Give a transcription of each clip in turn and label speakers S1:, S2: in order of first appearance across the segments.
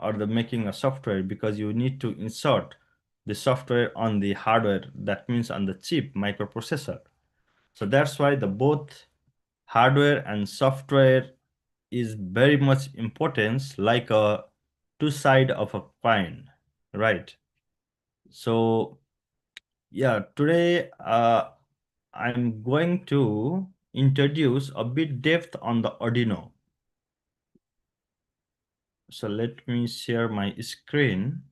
S1: or the making a software because you need to insert the software on the hardware, that means on the chip microprocessor. So that's why the both hardware and software is very much important, like a two side of a coin, right? So yeah, today I'm going to introduce a bit depth on the Arduino. So let me share my screen.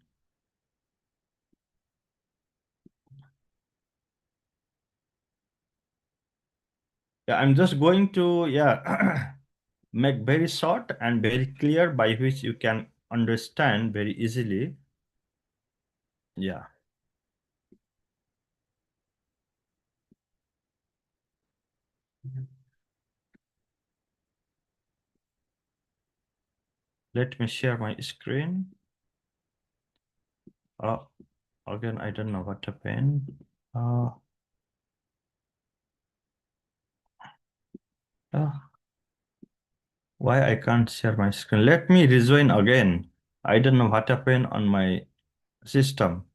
S1: Yeah, I'm just going to make very short and very clear by which you can understand very easily. Yeah. Let me share my screen. Again, I don't know what happened. Uh, uh, why I can't share my screen? Let me rejoin again. I don't know what happened on my system.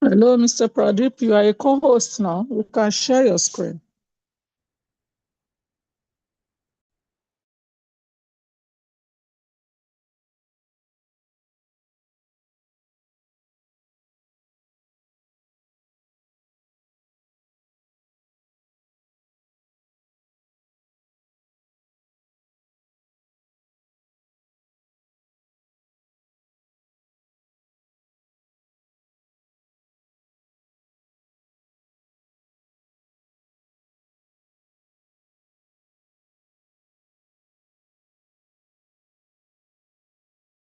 S2: Hello, Mr. Pradeep. You are a co-host now. You can share your screen.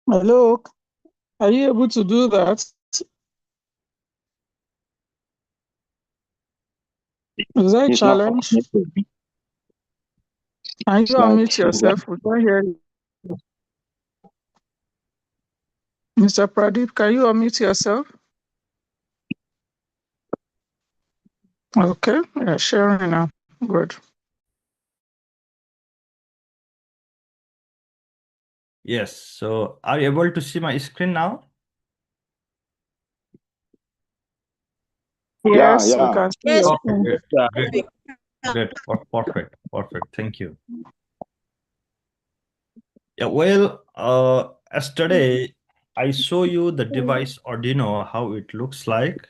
S2: Hello, are you able to do that? Is that a challenge? Can you unmute yourself? We can hear you. Mr. Pradeep, can you unmute yourself? Okay, yeah, sharing now. Good.
S1: Yes. So are you able to see my screen now?
S2: Yes, we can see
S3: Yes.
S2: your
S1: Okay,
S2: screen.
S1: great. Great. Perfect. Perfect. Thank you. Yeah, well, yesterday I show you the device Arduino, how it looks like.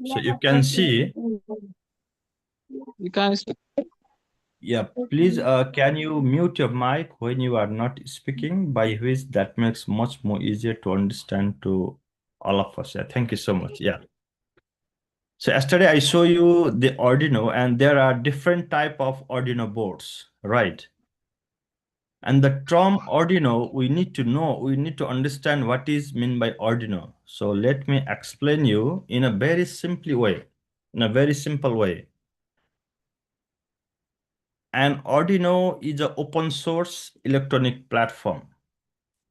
S1: So you can see,
S2: You can see.
S1: yeah, please, can you mute your mic when you are not speaking, by which that makes much more easier to understand to all of us. Yeah, thank you so much. Yeah. So yesterday I show you the Arduino and there are different type of Arduino boards, right? And the term Arduino, we need to know, we need to understand what is meant by Arduino. So let me explain you in a very simple way, in a very simple way. An Arduino is an open source electronic platform.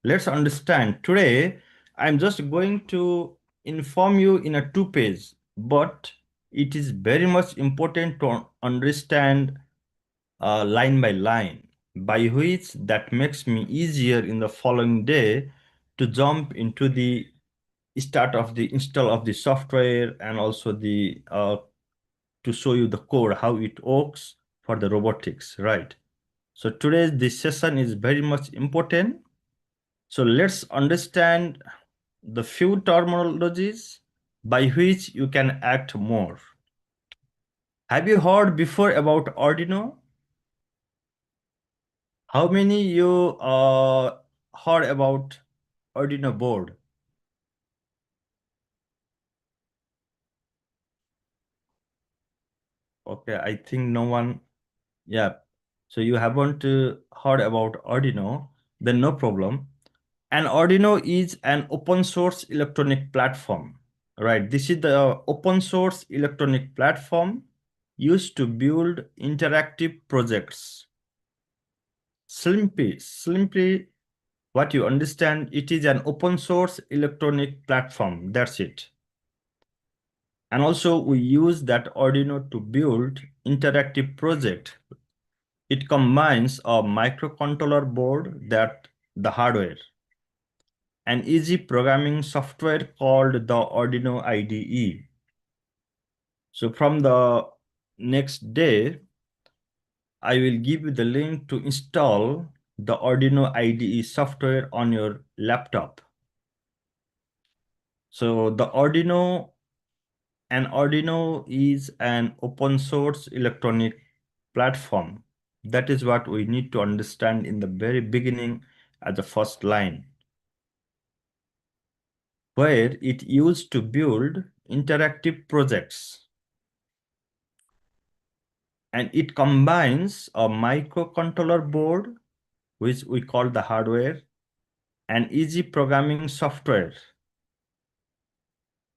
S1: Let's understand. Today, I'm just going to inform you in a 2 page, but it is very much important to understand line by line, by which that makes me easier in the following day to jump into the start of the install of the software, and also the to show you the code how it works for the robotics, right? So today's this session is very much important. So let's understand the few terminologies by which you can act more. Have you heard before about Arduino? How many you heard about Arduino board? Okay, I think no one. Yeah. So you haven't heard about Arduino, then no problem. And Arduino is an open source electronic platform, right? This is the open source electronic platform used to build interactive projects. Simply, what you understand, it is an open source electronic platform. That's it. And also we use that Arduino to build interactive project. It combines a microcontroller board, that the hardware, an easy programming software called the Arduino IDE. So from the next day, I will give you the link to install the Arduino IDE software on your laptop. So Arduino is an open source electronic platform. That is what we need to understand in the very beginning at the first line, where it used to build interactive projects. And it combines a microcontroller board, which we call the hardware, and easy programming software.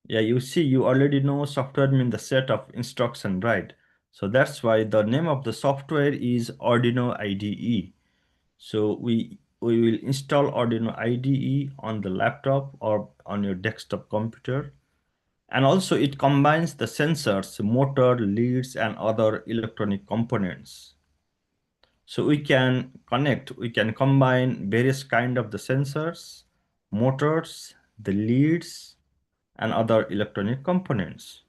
S1: Yeah, you see, you already know software means the set of instruction, right? So that's why the name of the software is Arduino IDE. So we will install Arduino IDE on the laptop or on your desktop computer. And also it combines the sensors, motor, leads, and other electronic components. So we can combine various kind of the sensors, motors, the leads, and other electronic components.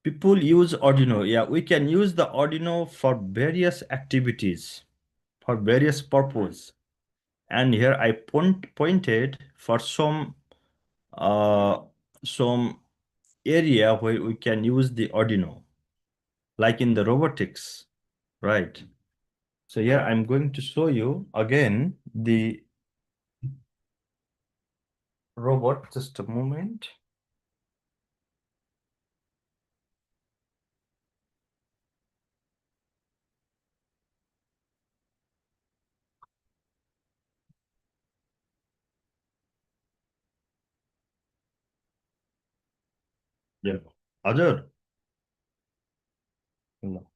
S1: People use Arduino. Yeah, we can use the Arduino for various activities, for various purpose. And here I pointed for uh, some area where we can use the Arduino, like in the robotics, right? So here I'm going to show you again the robot. Just a moment. Yeah. Other. No.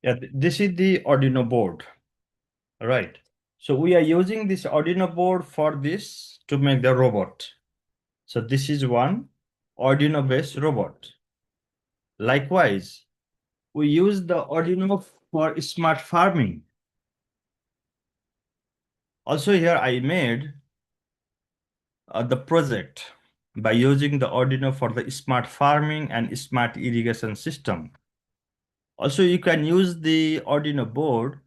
S1: Yeah, this is the Arduino board, right? So we are using this Arduino board for this to make the robot. So this is one Arduino based robot. Likewise, we use the Arduino for smart farming. Also here I made the project by using the Arduino for the smart farming and smart irrigation system. Also, you can use the Arduino board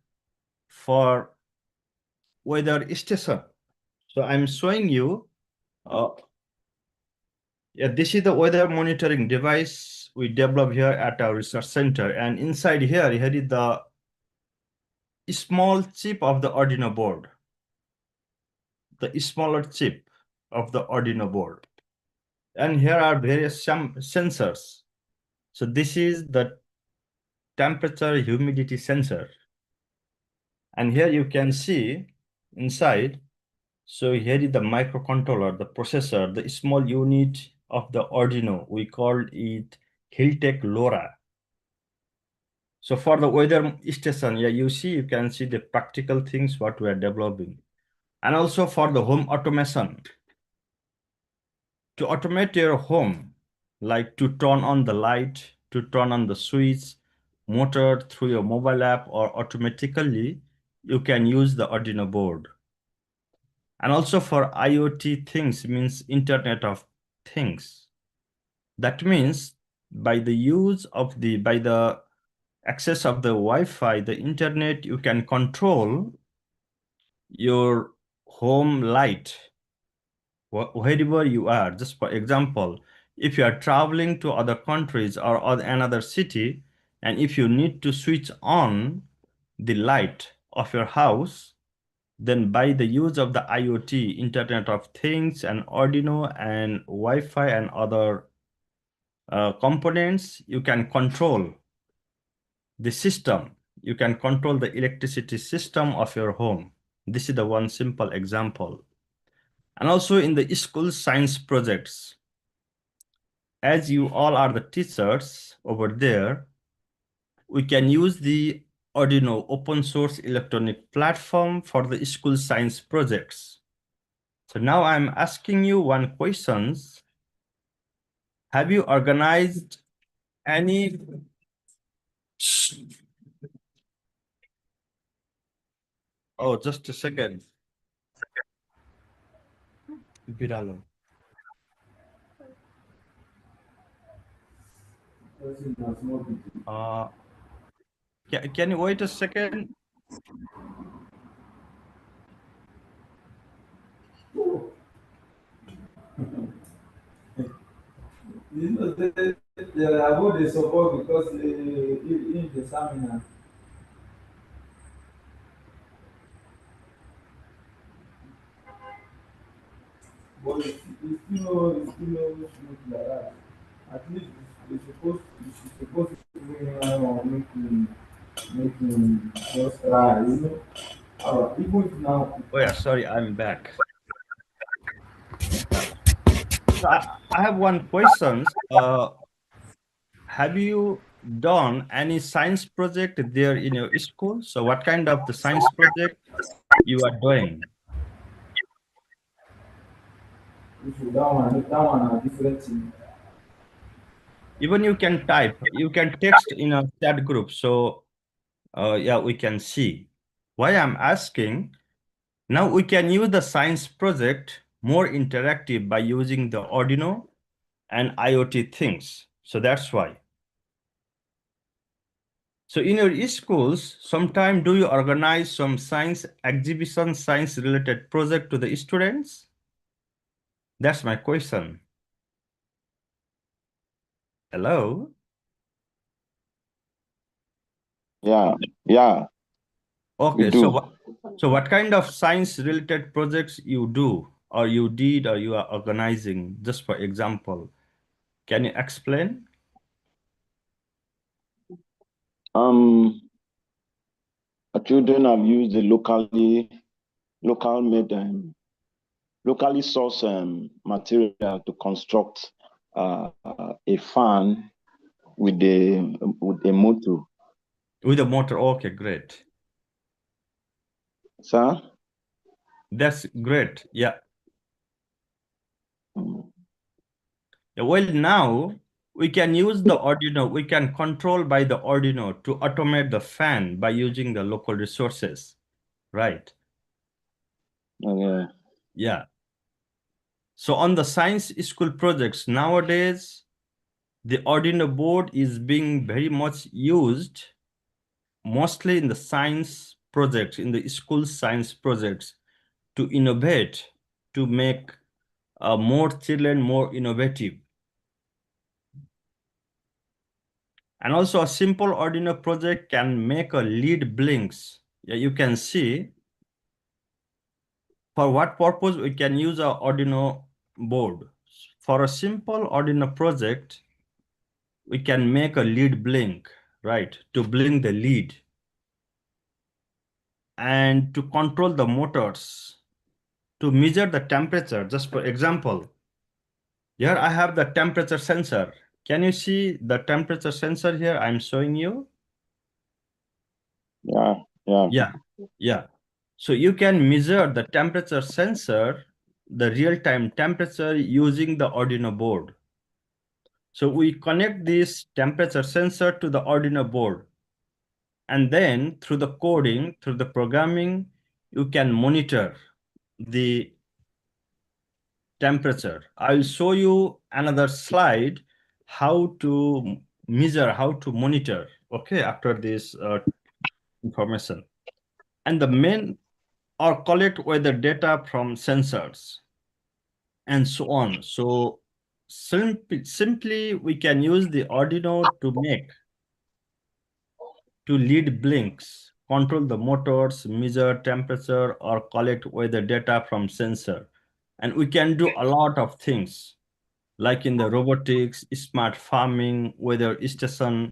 S1: for weather station. So I'm showing you, uh, yeah, this is the weather monitoring device we developed here at our research center. And inside here is the small chip of the Arduino board, the smaller chip of the Arduino board. And here are various sensors. So this is the temperature humidity sensor. And here you can see inside. So here is the microcontroller, the processor, the small unit of the Arduino. We called it Hilltech LoRa. So for the weather station, yeah, you can see the practical things what we are developing. And also for the home automation, to automate your home, like to turn on the light, to turn on the switch, motor through your mobile app, or automatically, you can use the Arduino board. And also for IoT things means Internet of Things. That means by the access of the Wi-Fi, the internet, you can control your home light wherever you are. Just for example, if you are traveling to other countries or another city, and if you need to switch on the light of your house, then by the use of the IoT, Internet of Things, and Arduino and Wi-Fi and other components, you can control the system. You can control the electricity system of your home. This is the one simple example. And also in the school science projects, as you all are the teachers over there, we can use the Arduino open source electronic platform for the school science projects. So now I'm asking you one questions. Have you organized any... Oh, just a second. Biralo. Uh, can you wait a second?
S3: You know, they are what they support because in the seminar. But it's still no smooth like that. At least it's supposed to make him just try, you know. Even if now,
S1: Oh yeah, sorry, I'm back. So I have one question. Have you done any science project there in your school? So what kind of the science project you are doing?
S3: if you that one are different thing.
S1: Even you can type, you can text in a chat group. So yeah, we can see. Why I'm asking, now we can use the science project more interactive by using the Arduino and IoT things. So that's why. So in your schools, sometime do you organize some science exhibition, science related project to the students? That's my question. Hello?
S4: Yeah, yeah, we
S1: Okay,
S4: do.
S1: so what kind of science related projects you do or you did or you are organizing, just for example? Can you explain?
S4: Um, our children have used the local made, locally sourced material to construct a fan with a motor.
S1: With a motor. Okay, great.
S4: Sir?
S1: That's great. Yeah.
S4: Mm.
S1: Yeah, well, now we can use the Arduino, we can control by the Arduino to automate the fan by using the local resources, right?
S4: Okay.
S1: Yeah. So on the science school projects nowadays, the Arduino board is being very much used, mostly in the science projects, in the school science projects, to innovate, to make more children more innovative. And also a simple Arduino project can make a lead blinks. Yeah, you can see for what purpose we can use our Arduino board. For a simple Arduino project, we can make a lead blink, right? To blink the lead and to control the motors, to measure the temperature. Just for example, here I have the temperature sensor. Can you see the temperature sensor here? I'm showing you.
S4: Yeah, yeah.
S1: Yeah, yeah. So you can measure the temperature sensor, the real-time temperature using the Arduino board. So we connect this temperature sensor to the Arduino board. And then through the coding, through the programming, you can monitor the temperature. I'll show you another slide how to measure, how to monitor, okay, after this information. And the main or collect weather data from sensors and so on. So simply we can use the Arduino to lead blinks, control the motors, measure temperature, or collect weather data from sensor. And we can do a lot of things, like in the robotics, smart farming, weather station,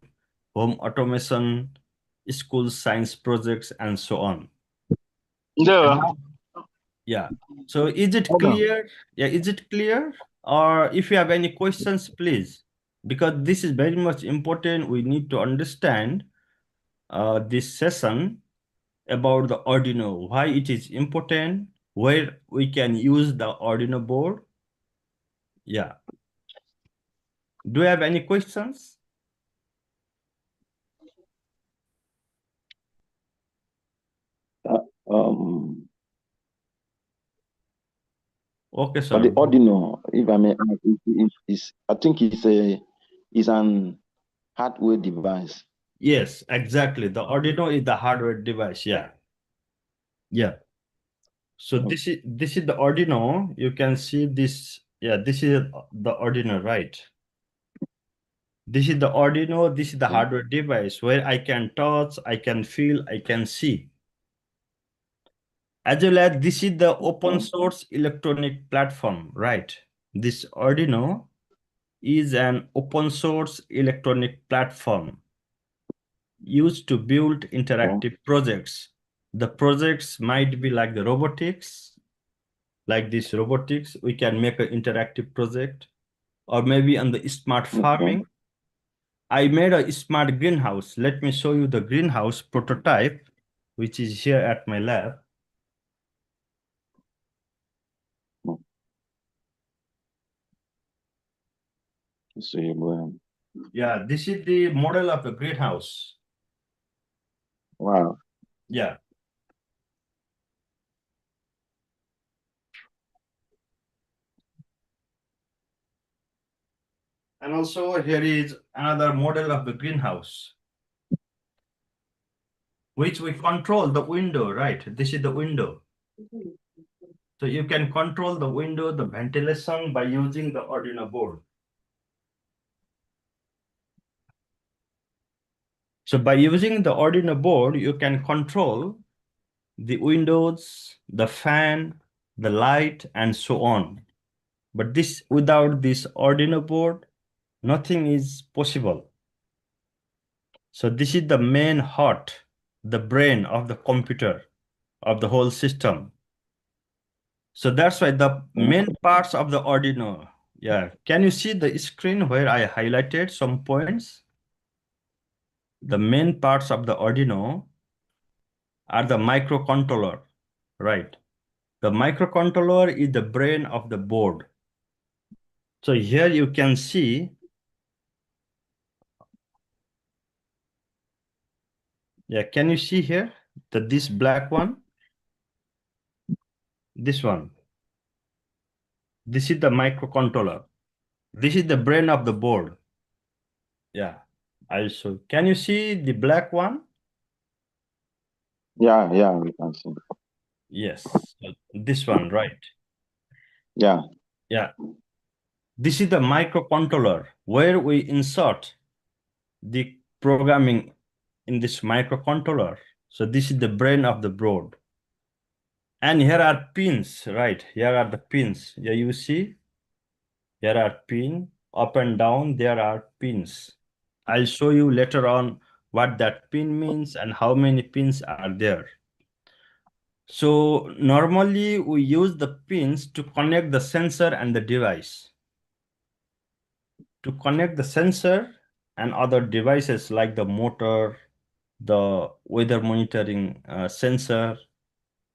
S1: home automation, school science projects, and so on.
S4: Yeah.
S1: And yeah. So is it
S4: Hold on.
S1: clear? Yeah, is it clear? Or if you have any questions, please, because this is very much important. We need to understand this session about the Arduino, why it is important, where we can use the Arduino board. Yeah. Do you have any questions?
S4: Um,
S1: Okay,
S4: but
S1: sir.
S4: the Arduino, if I may add, I think it's an hardware device.
S1: Yes, exactly. The Arduino is the hardware device. Yeah. Yeah. So this is the Arduino. You can see this. Yeah, this is the Arduino, right? This is the Arduino. This is the
S4: Okay.
S1: hardware device where I can touch, I can feel, I can see. As well as this is the open source electronic platform, right? This Arduino is an open source electronic platform used to build interactive projects. The projects might be like the robotics, like this robotics. We can make an interactive project, or maybe on the smart
S4: Okay.
S1: farming. I made a smart greenhouse. Let me show you the greenhouse prototype, which is here at my lab.
S4: So you go ahead.
S1: Yeah, this is the model of the greenhouse.
S4: Wow.
S1: Yeah. And also here is another model of the greenhouse, which we control the window, right? This is the window. So you can control the window, the ventilation by using the Arduino board. So by using the Arduino board, you can control the windows, the fan, the light, and so on. But this without this Arduino board, nothing is possible. So this is the main heart, the brain of the computer, of the whole system. So that's why the main parts of the Arduino. Yeah. Can you see the screen where I highlighted some points? The main parts of the Arduino are the microcontroller, right? The microcontroller is the brain of the board. So here you can see, yeah, can you see here this black one? This one. This is the microcontroller. This is the brain of the board. Yeah. Also, can you see the black one?
S4: Yeah, we can see.
S1: Yes. This one, right?
S4: Yeah.
S1: Yeah. This is the microcontroller where we insert the programming in this microcontroller. So this is the brain of the board. And here are pins, right? Here are the pins. Yeah, you see? Here are pins. Up and down, there are pins. I'll show you later on what that pin means and how many pins are there. So normally we use the pins to connect the sensor and the device. To connect the sensor and other devices like the motor, the weather monitoring sensor,